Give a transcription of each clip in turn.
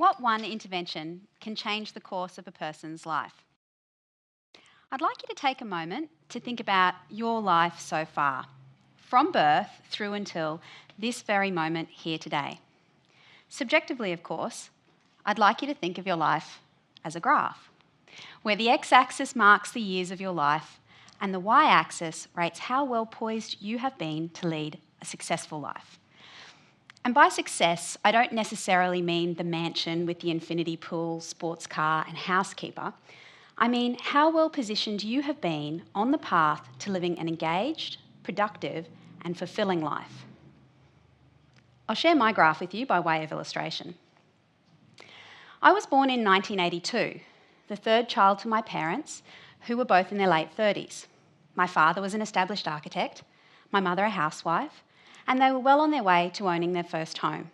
What one intervention can change the course of a person's life? I'd like you to take a moment to think about your life so far, from birth through until this very moment here today. Subjectively, of course, I'd like you to think of your life as a graph, where the x-axis marks the years of your life and the y-axis rates how well poised you have been to lead a successful life. And by success, I don't necessarily mean the mansion with the infinity pool, sports car and housekeeper. I mean how well positioned you have been on the path to living an engaged, productive and fulfilling life. I'll share my graph with you by way of illustration. I was born in 1982, the third child to my parents, who were both in their late 30s. My father was an established architect, my mother a housewife, and they were well on their way to owning their first home.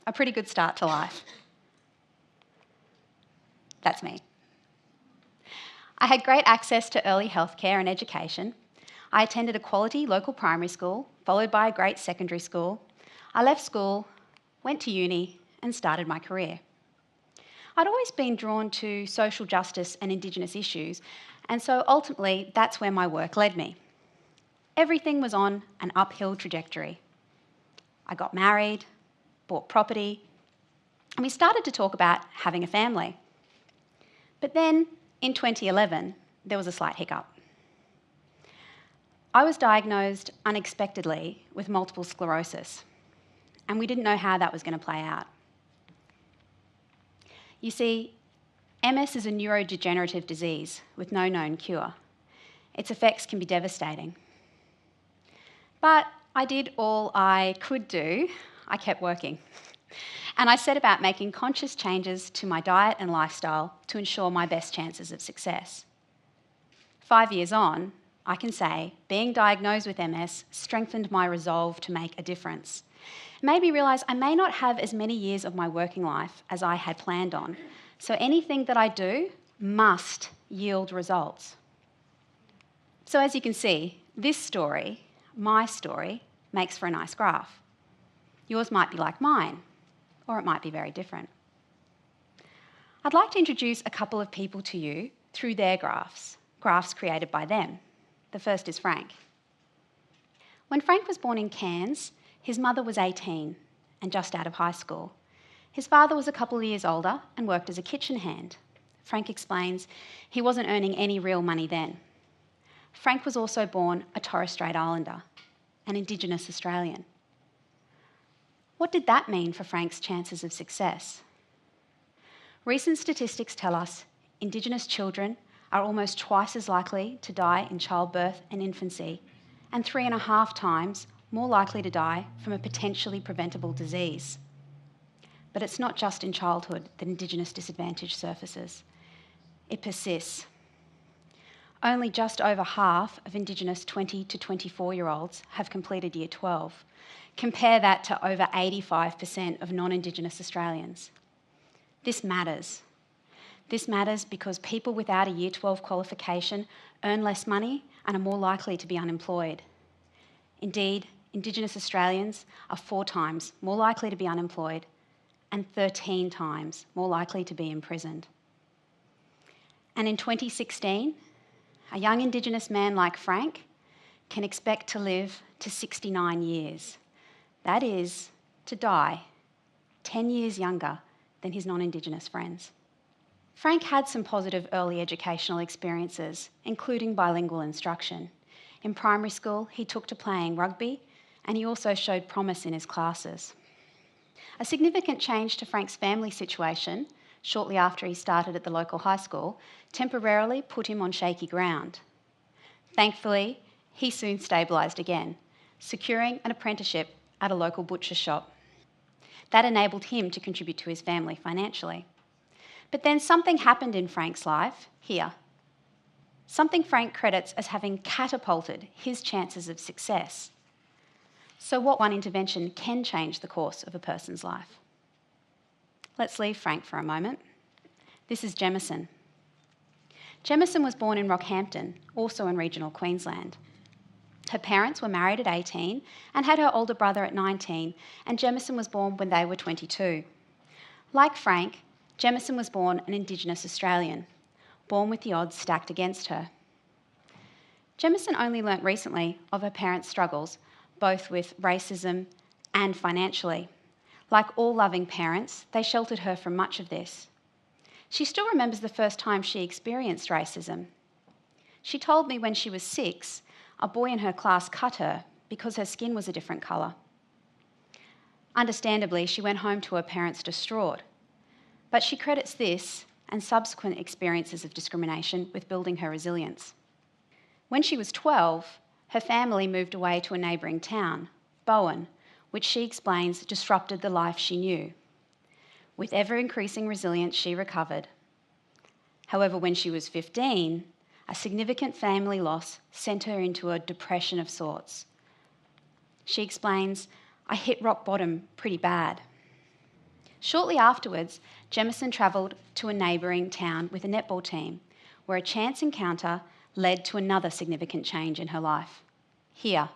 A pretty good start to life. That's me. I had great access to early healthcare and education. I attended a quality local primary school, followed by a great secondary school. I left school, went to uni, and started my career. I'd always been drawn to social justice and Indigenous issues, and so ultimately that's where my work led me. Everything was on an uphill trajectory. I got married, bought property, and we started to talk about having a family. But then, in 2011, there was a slight hiccup. I was diagnosed unexpectedly with multiple sclerosis, and we didn't know how that was going to play out. You see, MS is a neurodegenerative disease with no known cure. Its effects can be devastating. But I did all I could do. I kept working. And I set about making conscious changes to my diet and lifestyle to ensure my best chances of success. 5 years on, I can say being diagnosed with MS strengthened my resolve to make a difference. It made me realise I may not have as many years of my working life as I had planned on, so anything that I do must yield results. So as you can see, this story, my story, makes for a nice graph. Yours might be like mine, or it might be very different. I'd like to introduce a couple of people to you through their graphs created by them. The first is Frank. When Frank was born in Cairns, his mother was 18 and just out of high school. His father was a couple of years older and worked as a kitchen hand. Frank explains he wasn't earning any real money then. Frank was also born a Torres Strait Islander, an Indigenous Australian. What did that mean for Frank's chances of success? Recent statistics tell us Indigenous children are almost twice as likely to die in childbirth and infancy, and 3.5 times more likely to die from a potentially preventable disease. But it's not just in childhood that Indigenous disadvantage surfaces. It persists. Only just over half of Indigenous 20 to 24-year-olds have completed Year 12. Compare that to over 85% of non-Indigenous Australians. This matters. This matters because people without a Year 12 qualification earn less money and are more likely to be unemployed. Indeed, Indigenous Australians are 4 times more likely to be unemployed and 13 times more likely to be imprisoned. And in 2016, a young Indigenous man like Frank can expect to live to 69 years. That is, to die 10 years younger than his non-Indigenous friends. Frank had some positive early educational experiences, including bilingual instruction. In primary school, he took to playing rugby, and he also showed promise in his classes. A significant change to Frank's family situation, shortly after he started at the local high school, temporarily put him on shaky ground. Thankfully, he soon stabilised again, securing an apprenticeship at a local butcher shop. That enabled him to contribute to his family financially. But then something happened in Frank's life here. Something Frank credits as having catapulted his chances of success. So what one intervention can change the course of a person's life? Let's leave Frank for a moment. This is Jemison. Jemison was born in Rockhampton, also in regional Queensland. Her parents were married at 18 and had her older brother at 19, and Jemison was born when they were 22. Like Frank, Jemison was born an Indigenous Australian, born with the odds stacked against her. Jemison only learnt recently of her parents' struggles, both with racism and financially. Like all loving parents, they sheltered her from much of this. She still remembers the first time she experienced racism. She told me when she was 6, a boy in her class cut her because her skin was a different colour. Understandably, she went home to her parents distraught, but she credits this and subsequent experiences of discrimination with building her resilience. When she was 12, her family moved away to a neighbouring town, Bowen, which she explains disrupted the life she knew. With ever-increasing resilience, she recovered. However, when she was 15, a significant family loss sent her into a depression of sorts. She explains, "I hit rock bottom pretty bad." Shortly afterwards, Jemison travelled to a neighbouring town with a netball team, where a chance encounter led to another significant change in her life. Here.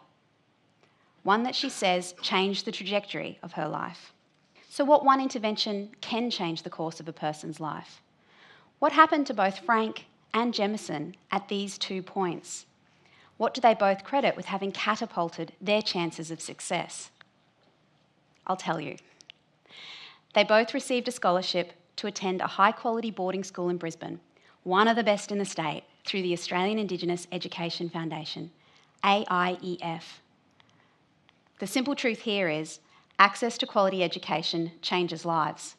One that she says changed the trajectory of her life. So what one intervention can change the course of a person's life? What happened to both Frank and Jemison at these 2 points? What do they both credit with having catapulted their chances of success? I'll tell you. They both received a scholarship to attend a high-quality boarding school in Brisbane, one of the best in the state, through the Australian Indigenous Education Foundation, AIEF. The simple truth here is access to quality education changes lives.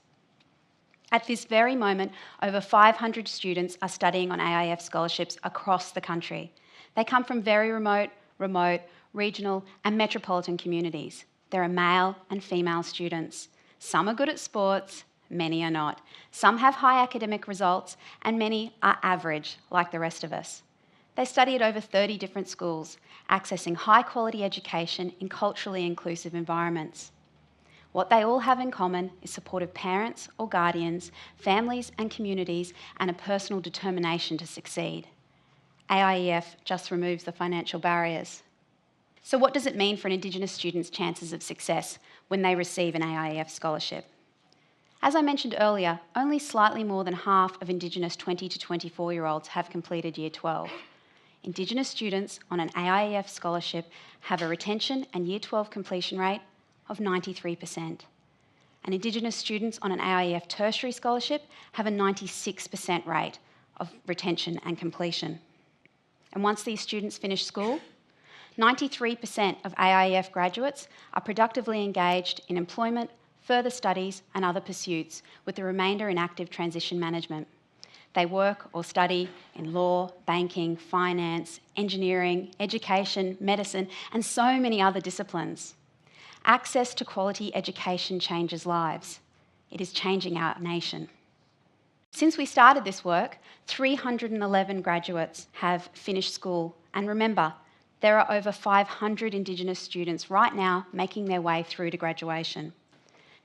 At this very moment, over 500 students are studying on AIF scholarships across the country. They come from very remote, regional and metropolitan communities. There are male and female students. Some are good at sports, many are not. Some have high academic results and many are average, like the rest of us. They study at over 30 different schools, accessing high quality education in culturally inclusive environments. What they all have in common is supportive parents or guardians, families and communities, and a personal determination to succeed. AIEF just removes the financial barriers. So what does it mean for an Indigenous student's chances of success when they receive an AIEF scholarship? As I mentioned earlier, only slightly more than half of Indigenous 20 to 24-year-olds have completed Year 12. Indigenous students on an AIEF scholarship have a retention and Year 12 completion rate of 93%. And Indigenous students on an AIEF tertiary scholarship have a 96% rate of retention and completion. And once these students finish school, 93% of AIEF graduates are productively engaged in employment, further studies and other pursuits, with the remainder in active transition management. They work or study in law, banking, finance, engineering, education, medicine and so many other disciplines. Access to quality education changes lives. It is changing our nation. Since we started this work, 311 graduates have finished school, and remember, there are over 500 Indigenous students right now making their way through to graduation.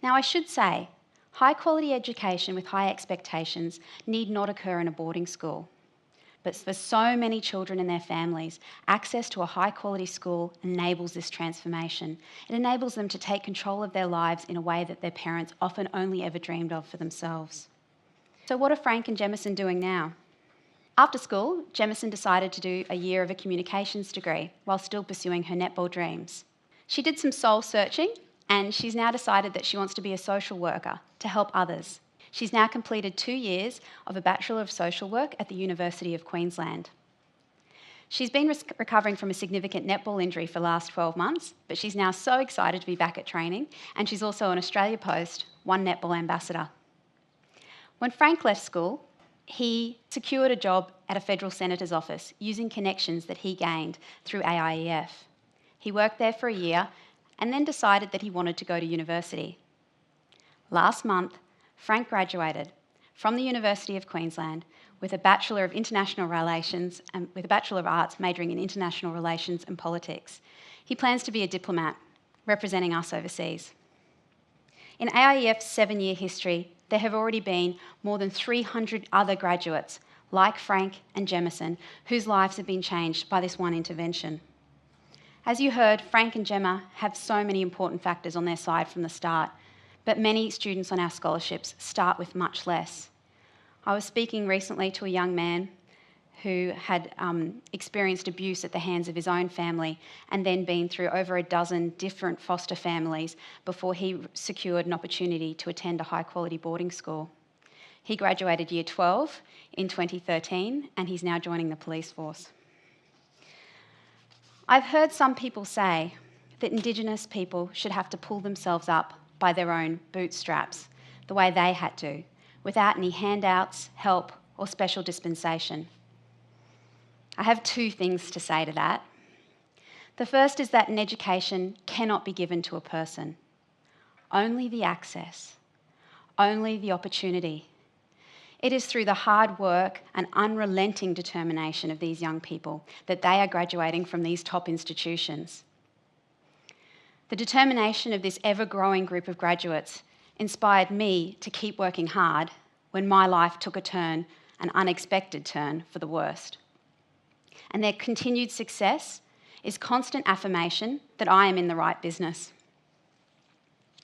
Now, I should say, high-quality education with high expectations need not occur in a boarding school. But for so many children and their families, access to a high-quality school enables this transformation. It enables them to take control of their lives in a way that their parents often only ever dreamed of for themselves. So what are Frank and Jemison doing now? After school, Jemison decided to do a year of a communications degree while still pursuing her netball dreams. She did some soul searching, and she's now decided that she wants to be a social worker to help others. She's now completed 2 years of a Bachelor of Social Work at the University of Queensland. She's been recovering from a significant netball injury for the last 12 months, but she's now so excited to be back at training, and she's also an Australia Post One Netball Ambassador. When Frank left school, he secured a job at a federal senator's office using connections that he gained through AIEF. He worked there for a year and then decided that he wanted to go to university. Last month, Frank graduated from the University of Queensland with a Bachelor of International Relations and with a Bachelor of Arts majoring in International Relations and Politics. He plans to be a diplomat, representing us overseas. In AIEF's 7-year history, there have already been more than 300 other graduates, like Frank and Jemison, whose lives have been changed by this one intervention. As you heard, Frank and Gemma have so many important factors on their side from the start, but many students on our scholarships start with much less. I was speaking recently to a young man who had experienced abuse at the hands of his own family and then been through over a dozen different foster families before he secured an opportunity to attend a high-quality boarding school. He graduated Year 12 in 2013 and he's now joining the police force. I've heard some people say that Indigenous people should have to pull themselves up by their own bootstraps, the way they had to, without any handouts, help, or special dispensation. I have two things to say to that. The first is that an education cannot be given to a person. Only the access, only the opportunity. It is through the hard work and unrelenting determination of these young people that they are graduating from these top institutions. The determination of this ever-growing group of graduates inspired me to keep working hard when my life took a turn, an unexpected turn for the worst. And their continued success is constant affirmation that I am in the right business.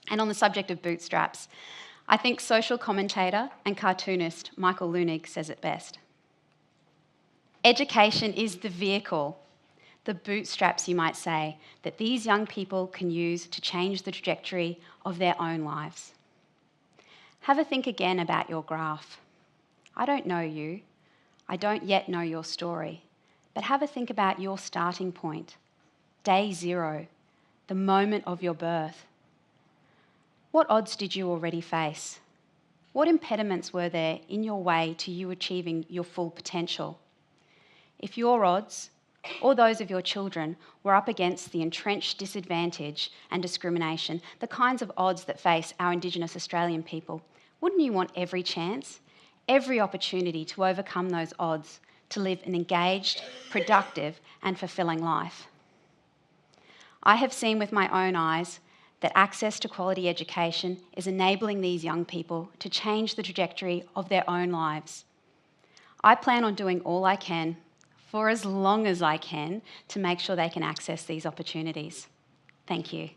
And on the subject of bootstraps, I think social commentator and cartoonist Michael Leunig says it best. Education is the vehicle, the bootstraps you might say, that these young people can use to change the trajectory of their own lives. Have a think again about your graph. I don't know you. I don't yet know your story. But have a think about your starting point, day zero, the moment of your birth. What odds did you already face? What impediments were there in your way to you achieving your full potential? If your odds, or those of your children, were up against the entrenched disadvantage and discrimination, the kinds of odds that face our Indigenous Australian people, wouldn't you want every chance, every opportunity to overcome those odds, to live an engaged, productive and fulfilling life? I have seen with my own eyes that access to quality education is enabling these young people to change the trajectory of their own lives. I plan on doing all I can, for as long as I can, to make sure they can access these opportunities. Thank you.